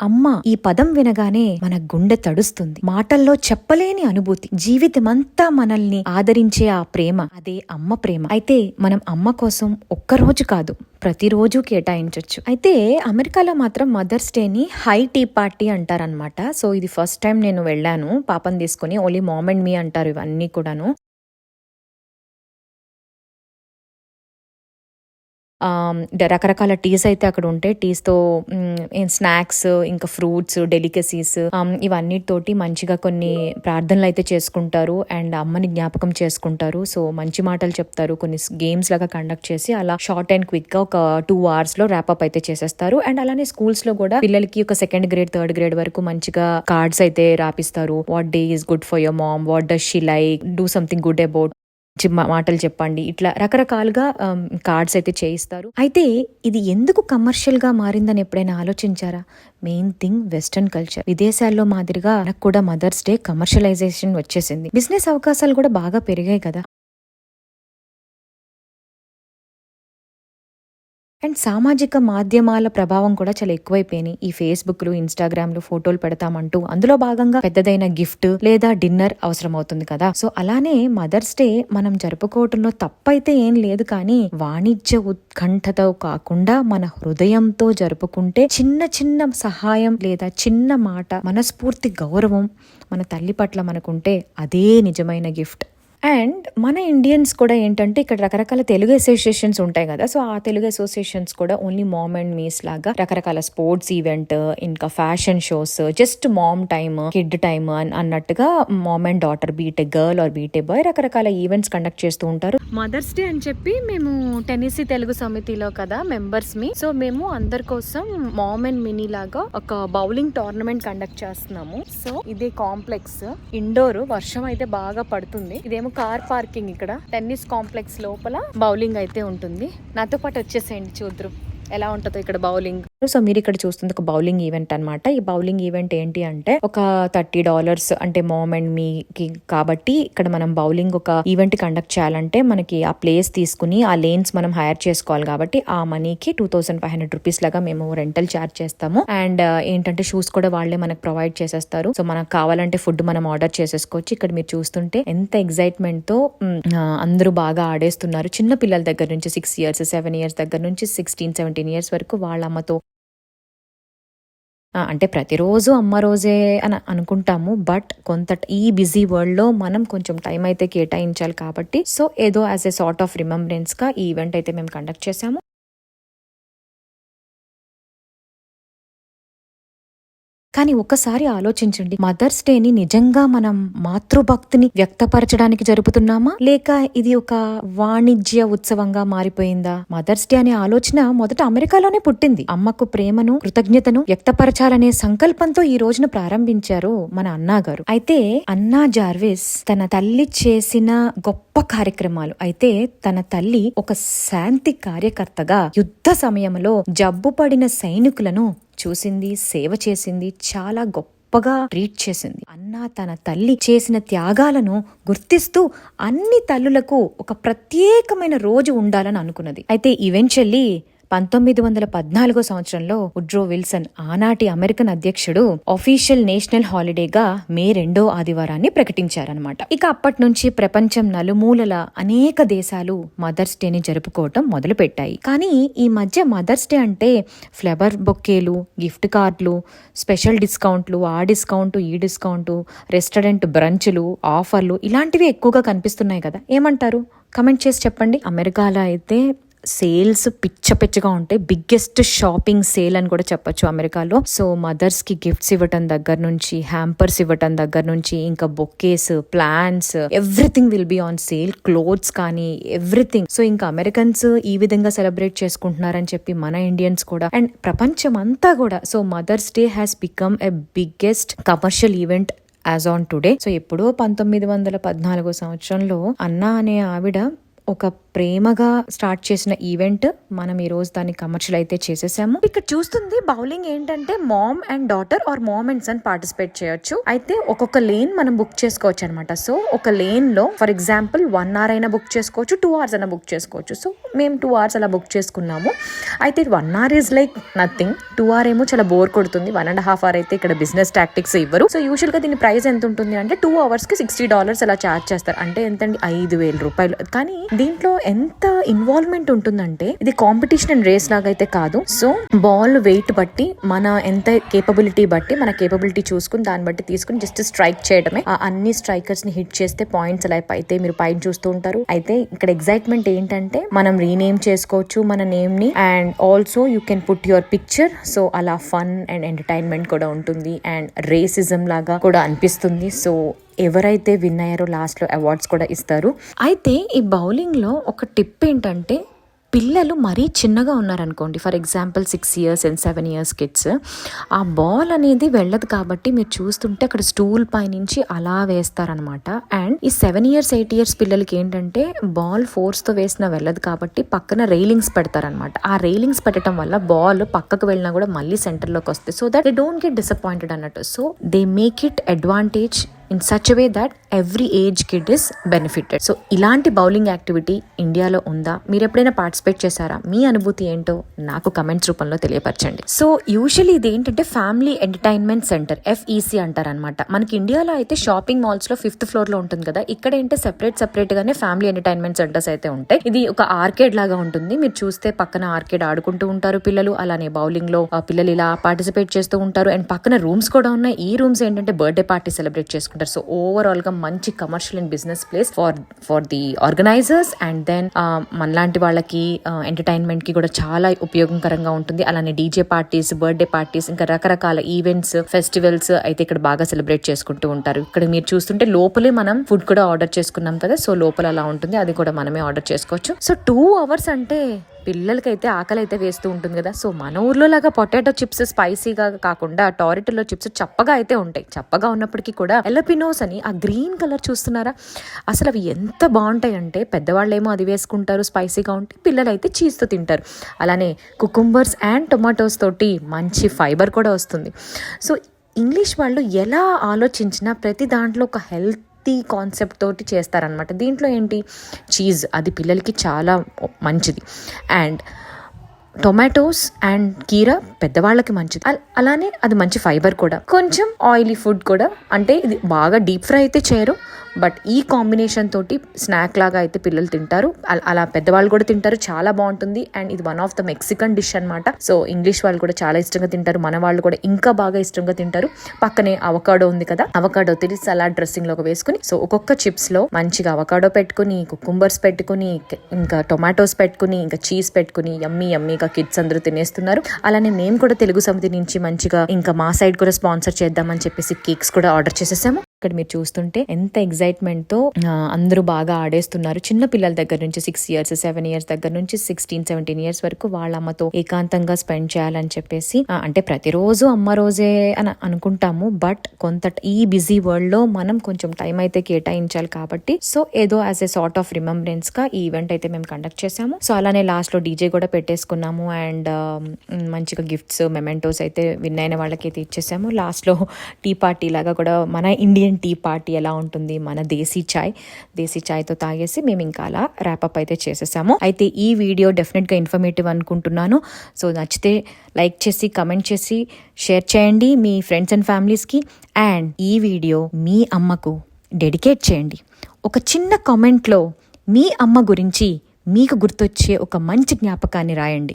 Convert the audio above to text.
అమ్మ ఈ పదం వినగానే మన గుండె తడుస్తుంది. మాటల్లో చెప్పలేని అనుభూతి. జీవితమంతా మనల్ని ఆదరించే ఆ ప్రేమ, అదే అమ్మ ప్రేమ. అయితే మనం అమ్మ కోసం ఒక్కరోజు కాదు, ప్రతిరోజు కేటాయించవచ్చు. అయితే అమెరికాలో మాత్రం మదర్స్ డే ని హై టీ పార్టీ అంటారనమాట. సో ఇది ఫస్ట్ టైం నేను వెళ్ళాను పాపని తీసుకుని. ఓన్లీ మామ్ అండ్ మీ అంటారు ఇవన్నీ కూడాను. రకరకాల టీస్ అయితే అక్కడ ఉంటాయి. టీస్తో స్నాక్స్, ఇంకా ఫ్రూట్స్, డెలికసీస్, ఇవన్నిటితోటి మంచిగా కొన్ని ప్రార్థనలు అయితే చేసుకుంటారు అండ్ అమ్మని జ్ఞాపకం చేసుకుంటారు. సో మంచి మాటలు చెప్తారు, కొన్ని గేమ్స్ లాగా కండక్ట్ చేసి అలా షార్ట్ అండ్ క్విక్ గా ఒక 2 hours లో ర్యాప్అప్ అయితే చేసేస్తారు. అండ్ అలానే స్కూల్స్ లో కూడా పిల్లలకి ఒక 2nd grade 3rd grade వరకు మంచిగా కార్డ్స్ అయితే రాపిస్తారు. What day is good for your mom, what does she like, do something good about, మాటలు చెప్పండి, ఇట్లా రకరకాలుగా కార్డ్స్ అయితే చేయిస్తారు. అయితే ఇది ఎందుకు కమర్షియల్ గా మారిందని ఎప్పుడైనా ఆలోచించారా? Main thing western culture. విదేశాల్లో మాదిరిగా మనకు కూడా మదర్స్ డే కమర్షియలైజేషన్ వచ్చేసింది. బిజినెస్ అవకాశాలు కూడా బాగా పెరిగాయి కదా. అండ్ సామాజిక మాధ్యమాల ప్రభావం కూడా చాలా ఎక్కువైపోయినాయి. ఈ ఫేస్బుక్లు, ఇన్స్టాగ్రామ్లు, ఫోటోలు పెడతామంటూ అందులో భాగంగా పెద్దదైన గిఫ్ట్ లేదా డిన్నర్ అవసరం అవుతుంది కదా. సో అలానే మదర్స్ డే మనం జరుపుకోవటంలో తప్పైతే ఏం లేదు, కానీ వాణిజ్య ఉత్కంఠతో కాకుండా మన హృదయంతో జరుపుకుంటే చిన్న చిన్న సహాయం లేదా చిన్న మాట, మనస్ఫూర్తి గౌరవం మన తల్లి పట్ల మనకుంటే అదే నిజమైన గిఫ్ట్. అండ్ మన ఇండియన్స్ కూడా ఏంటంటే ఇక్కడ రకరకాల తెలుగు అసోసియేషన్స్ ఉంటాయి కదా. సో ఆ తెలుగు అసోసియేషన్స్ కూడా ఓన్లీ మామ్ అండ్ మీస్ లాగా రకరకాల స్పోర్ట్స్ ఈవెంట్, ఇంకా fashion shows, just mom time, kid time అన్నట్టుగా mom and daughter, beat a girl or beat a boy, రకరకాల ఈవెంట్స్ కండక్ట్ చేస్తూ ఉంటారు. మదర్స్ డే అని చెప్పి మేము టెన్నిసీ తెలుగు సమితిలో కదా మెంబర్స్ మీ. సో మేము అందరి కోసం మామ్ అండ్ మినీ లాగా ఒక బౌలింగ్ టోర్నమెంట్ కండక్ట్ చేస్తున్నాము. సో ఇదే కాంప్లెక్స్ ఇండోర్, వర్షం అయితే బాగా పడుతుంది. ఇదేమో కార్ పార్కింగ్. ఇక్కడ టెన్నిస్ కాంప్లెక్స్ లోపల బౌలింగ్ అయితే ఉంటుంది. నాతో పాటు వచ్చేసేయండి, చూద్దరు ఎలా ఉంటుందో ఇక్కడ బౌలింగ్. సో మీరు ఇక్కడ చూస్తుంది ఒక బౌలింగ్ ఈవెంట్ అనమాట. ఈ బౌలింగ్ ఈవెంట్ ఏంటి అంటే ఒక $30 అంటే మామ్ అండ్ మీకి కాబట్టి ఇక్కడ మనం బౌలింగ్ ఒక ఈవెంట్ కండక్ట్ చేయాలంటే మనకి ఆ ప్లేస్ తీసుకుని ఆ లేన్స్ మనం హైర్ చేసుకోవాలి. కాబట్టి ఆ మనీకి $2,500 లాగా మేము రెంటల్ ఛార్జ్ చేస్తాము. అండ్ ఏంటంటే షూస్ కూడా వాళ్ళే మనకు ప్రొవైడ్ చేసేస్తారు. సో మనకు కావాలంటే ఫుడ్ మనం ఆర్డర్ చేసేసుకోవచ్చు. ఇక్కడ మీరు చూస్తుంటే ఎంత ఎక్సైట్మెంట్ తో అందరూ బాగా ఆడేస్తున్నారు. చిన్న పిల్లల దగ్గర నుంచి 6 years 7 years దగ్గర నుంచి 16-17 years వరకు వాళ్ళ అమ్మతో. అంటే ప్రతిరోజు అమ్మ రోజే అని అనుకుంటాము, బట్ కొంత ఈ బిజీ వరల్డ్ లో మనం కొంచెం టైం అయితే కేటాయించాలి కాబట్టి సో ఏదో as a sort of remembrance గా ఈ ఈవెంట్ అయితే మేము కండక్ట్ చేసాము. కానీ ఒక్కసారి ఆలోచించండి, మదర్స్ డేని నిజంగా మనం మాతృభక్తిని వ్యక్తపరచడానికి జరుపుతున్నామా, లేక ఇది ఒక వాణిజ్య ఉత్సవంగా మారిపోయిందా? మదర్స్ డే అనే ఆలోచన మొదట అమెరికాలోనే పుట్టింది. అమ్మకు ప్రేమను, కృతజ్ఞతను వ్యక్తపరచాలనే సంకల్పంతో ఈ రోజున ప్రారంభించారు మన అన్నా గారు. అయితే అన్నా జార్విస్ తన తల్లి చేసిన గొప్ప కార్యక్రమాలు. అయితే తన తల్లి ఒక శాంతి కార్యకర్తగా యుద్ధ సమయంలో జబ్బుపడిన సైనికులను చూసింది, సేవ చేసింది, చాలా గొప్పగా ట్రీట్ చేసింది. అన్న తన తల్లి చేసిన త్యాగాలను గుర్తిస్తూ అన్ని తల్లులకు ఒక ప్రత్యేకమైన రోజు ఉండాలని అనుకున్నది. అయితే ఈవెన్చువల్లీ 1914 సంవత్సరంలో వుడ్రో విల్సన్, ఆనాటి అమెరికన్ అధ్యక్షుడు, ఆఫీషియల్ నేషనల్ హాలిడేగా మే 2వ ఆదివారాన్ని ప్రకటించారనమాట. ఇక అప్పటి నుంచి ప్రపంచం నలుమూలల అనేక దేశాలు మదర్స్ డేని జరుపుకోవటం మొదలు పెట్టాయి. కానీ ఈ మధ్య మదర్స్ డే అంటే ఫ్లవర్ బొకేలు, గిఫ్ట్ కార్డులు, స్పెషల్ డిస్కౌంట్లు, ఆ డిస్కౌంట్ ఈ డిస్కౌంట్, రెస్టారెంట్ బ్రంచ్లు, ఆఫర్లు ఇలాంటివి ఎక్కువగా కనిపిస్తున్నాయి కదా. ఏమంటారు? కమెంట్ చేసి చెప్పండి. అమెరికాలో అయితే సేల్స్ పిచ్చగా ఉంటాయి. బిగ్గెస్ట్ షాపింగ్ సేల్ అని కూడా చెప్పొచ్చు అమెరికాలో. సో మదర్స్ కి గిఫ్ట్స్ ఇవ్వటం దగ్గర నుంచి, హ్యాంపర్స్ ఇవ్వటం దగ్గర నుంచి, ఇంకా bouquets, plants, everything will be on sale. Clothes కానీ ఎవ్రీథింగ్. సో ఇంకా అమెరికన్స్ ఈ విధంగా సెలబ్రేట్ చేసుకుంటున్నారని చెప్పి మన ఇండియన్స్ కూడా, అండ్ ప్రపంచం అంతా కూడా. So mother's day has become a biggest commercial event as on today. So ఎప్పుడో 1914 సంవత్సరంలో అన్నా అనే ఆవిడ ఒక ప్రేమగా స్టార్ట్ చేసిన ఈవెంట్ మనం ఈ రోజు దాన్ని కమర్షియల్ అయితే చేసేసాము. ఇక్కడ చూస్తుంది బౌలింగ్ ఏంటంటే mom and daughter or mom and son participate చేయొచ్చు. అయితే ఒక్కొక్క లేన్ మనం బుక్ చేసుకోవచ్చు అనమాట. సో ఒక లేన్ లో ఫర్ ఎగ్జాంపుల్ 1 hour అయినా బుక్ చేసుకోవచ్చు, 2 hours అయినా బుక్ చేసుకోవచ్చు. సో మేము 2 hours అలా బుక్ చేసుకున్నాము. అయితే 1 hour is like nothing, 2 hour ఏమో చాలా బోర్ కొడుతుంది, 1.5 hour అయితే ఇక్కడ బిజినెస్ టాక్టిక్స్ ఇవ్వరు. సో యూజువల్ గా దీని ప్రైస్ ఎంత ఉంటుంది అంటే 2 hours కి $60 అలా ఛార్జ్ చేస్తారు. అంటే ఎంతండి, $5,000. కానీ దీంట్లో ఎంత ఇన్వాల్వ్మెంట్ ఉంటుందంటే ఇది కాంపిటీషన్ అండ్ రేస్ లాగా అయితే కాదు. సో బాల్ వెయిట్ బట్టి మన ఎంత కేపబిలిటీ బట్టి మన కేపబిలిటీ చూసుకుని దాన్ని బట్టి తీసుకుని జస్ట్ స్ట్రైక్ చేయడమే. ఆ అన్ని స్ట్రైకర్స్ ని హిట్ చేస్తే పాయింట్స్ అలా అయితే మీరు పైన చూస్తూ ఉంటారు. అయితే ఇక్కడ ఎగ్జైట్మెంట్ ఏంటంటే మనం రీనేమ్ చేసుకోవచ్చు మన నేమ్ ని, and also you can put your picture. So అలా ఫన్ అండ్ ఎంటర్టైన్మెంట్ కూడా ఉంటుంది అండ్ రేసిజం లాగా కూడా అనిపిస్తుంది. సో ఎవరైతే విన్ అయ్యారో లాస్ట్ లో అవార్డ్స్ కూడా ఇస్తారు. అయితే ఈ బౌలింగ్ లో ఒక టిప్ ఏంటంటే పిల్లలు మరీ చిన్నగా ఉన్నారనుకోండి, for example 6 years and 7 years kids, ఆ బాల్ అనేది వెళ్ళదు కాబట్టి మీరు చూస్తుంటే అక్కడ స్టూల్ పై నుంచి అలా వేస్తారనమాట. అండ్ ఈ 7 years 8 years పిల్లలకి ఏంటంటే బాల్ ఫోర్స్ తో వేసినా వెళ్ళదు కాబట్టి పక్కన రైలింగ్స్ పెడతారనమాట. ఆ రైలింగ్స్ పెట్టడం వల్ల బాల్ పక్కకు వెళ్ళినా కూడా మళ్ళీ సెంటర్ లోకి వస్తాయి. So that they don't get disappointed అన్నట్టు. So they make it advantage in such way that every age kid is benefited. So ఇలాంటి బౌలింగ్ యాక్టివిటీ ఇండియాలో ఉందా? మీరు ఎప్పుడైనా పార్టిసిపేట్ చేశారా? మీ అనుభూతి ఏంటో నాకు కమెంట్స్ రూపంలో తెలియపరచండి. సో యూజువల్లీ ఇది ఏంటంటే ఫ్యామిలీ ఎంటర్టైన్మెంట్ సెంటర్, FEC అంటారు అనమాట. మనకి ఇండియాలో అయితే షాపింగ్ మాల్స్ లో 5th floor లో ఉంటుంది కదా, ఇక్కడ ఏంటంటే సెపరేట్ గానే ఫ్యామిలీ ఎంటర్టైన్మెంట్ సెంటర్స్ అయితే ఉంటాయి. ఇది ఒక ఆర్కేడ్ లాగా ఉంటుంది. మీరు చూస్తే పక్కన ఆర్కేడ్ ఆడుకుంటూ ఉంటారు పిల్లలు, అలానే బౌలింగ్ లో పిల్లలు ఇలా పార్టిసిపేట్ చేస్తూ ఉంటారు. అండ్ పక్కన రూమ్స్ కూడా ఉన్నాయి. ఈ రూమ్స్ ఏంటంటే బర్త్డే పార్టీ సెలబ్రేట్ చేసుకుంటారు. సో ఓవరాల్ గా మంచి commercial and business place for the organizers. And then మనలాంటి వాళ్ళకి ఎంటర్టైన్మెంట్ కి కూడా చాలా ఉపయోగకరంగా ఉంటుంది. అలానే డీజే పార్టీస్, బర్త్డే పార్టీస్, ఇంకా రకరకాల ఈవెంట్స్, ఫెస్టివల్స్ అయితే ఇక్కడ బాగా సెలబ్రేట్ చేసుకుంటూ ఉంటారు. ఇక్కడ మీరు చూస్తుంటే లోపలే మనం ఫుడ్ కూడా ఆర్డర్ చేసుకున్నాం కదా, సో లోపల అలా ఉంటుంది, అది కూడా మనమే ఆర్డర్ చేసుకోవచ్చు. సో 2 hours అంటే పిల్లలకైతే ఆకలి అయితే వేస్తూ ఉంటుంది కదా. సో మన ఊర్లో లాగా పొటాటో చిప్స్ స్పైసీగా కాకుండా టొమాటో చిప్స్ చప్పగా అయితే ఉంటాయి. చప్పగా ఉన్నప్పటికీ కూడా ఎలపినోస్ అని ఆ గ్రీన్ కలర్ చూస్తున్నారా, అసలు అవి ఎంత బాగుంటాయి అంటే పెద్దవాళ్ళేమో అది వేసుకుంటారు స్పైసీగా ఉంటే, పిల్లలు అయితే చీజ్తో తింటారు. అలానే కుకుంబర్స్ అండ్ టొమాటోస్ తోటి మంచి ఫైబర్ కూడా వస్తుంది. సో ఇంగ్లీష్ వాళ్ళు ఎలా ఆలోచించినా ప్రతి దాంట్లో ఒక హెల్త్ కాన్సెప్ట్ తోటి చేస్తారనమాట. దీంట్లో ఏంటి, చీజ్, అది పిల్లలకి చాలా మంచిది. అండ్ టొమాటోస్ అండ్ కీరా పెద్దవాళ్ళకి మంచిది. అలానే అది మంచి ఫైబర్ కూడా, కొంచెం ఆయిలీ ఫుడ్ కూడా. అంటే ఇది బాగా డీప్ ఫ్రై అయితే చేయరు, బట్ ఈ కాంబినేషన్ తోటి స్నాక్ లాగా అయితే పిల్లలు తింటారు, అలా పెద్దవాళ్ళు కూడా తింటారు. చాలా బాగుంటుంది. అండ్ ఇది one of the Mexican dish అనమాట. సో ఇంగ్లీష్ వాళ్ళు కూడా చాలా ఇష్టంగా తింటారు, మన వాళ్ళు కూడా ఇంకా బాగా ఇష్టంగా తింటారు. పక్కనే అవకాడో ఉంది కదా, అవకాడో తిరిగి సలాడ్ డ్రెస్సింగ్ లోకి వేసుకుని, సో ఒక్కొక్క చిప్స్ లో మంచిగా అవకాడో పెట్టుకుని, కుకుంబర్స్ పెట్టుకుని, ఇంకా టొమాటోస్ పెట్టుకుని, ఇంకా చీజ్ పెట్టుకుని యమ్మీగా కిడ్స్ అందరూ తినేస్తున్నారు. అలానే మేము కూడా తెలుగు సమితి నుంచి మంచిగా ఇంకా మా సైడ్ కూడా స్పాన్సర్ చేద్దామని చెప్పేసి కేక్స్ కూడా ఆర్డర్ చేసేసాము. ఇక్కడ మీరు చూస్తుంటే ఎంత ఎగ్జైట్మెంట్ తో అందరూ బాగా ఆడేస్తున్నారు. చిన్న పిల్లల దగ్గర నుంచి 6 years 7 years దగ్గర నుంచి 16-17 years వరకు వాళ్ళ అమ్మతో ఏకాంతంగా స్పెండ్ చేయాలని చెప్పేసి, అంటే ప్రతిరోజు అమ్మ రోజే అని అనుకుంటాము, బట్ కొంత ఈ బిజీ వరల్డ్ లో మనం కొంచెం టైం అయితే కేటాయించాలి కాబట్టి, సో ఏదో as a sort of remembrance గా ఈ ఈవెంట్ అయితే మేము కండక్ట్ చేసాము. సో అలానే లాస్ట్ లో డీజే కూడా పెట్టేసుకున్నాము. అండ్ మంచిగా గిఫ్ట్స్, మెమెంటోస్ అయితే విన్ అయిన వాళ్ళకి అయితే ఇచ్చేసాము. లాస్ట్ లో టీ పార్టీ లాగా కూడా మన ఇండియన్ టీ పార్టీ ఎలా ఉంటుంది, మన దేశీ చాయ్తో తాగేసి మేము ఇంకా అలా ర్యాపప్ అయితే చేసేసాము. అయితే ఈ వీడియో డెఫినెట్గా ఇన్ఫర్మేటివ్ అనుకుంటున్నాను. సో నచ్చితే లైక్ చేసి, కమెంట్ చేసి, షేర్ చేయండి మీ ఫ్రెండ్స్ అండ్ ఫ్యామిలీస్కి. అండ్ ఈ వీడియో మీ అమ్మకు డెడికేట్ చేయండి. ఒక చిన్న కామెంట్లో మీ అమ్మ గురించి మీకు గుర్తొచ్చే ఒక మంచి జ్ఞాపకాన్ని రాయండి.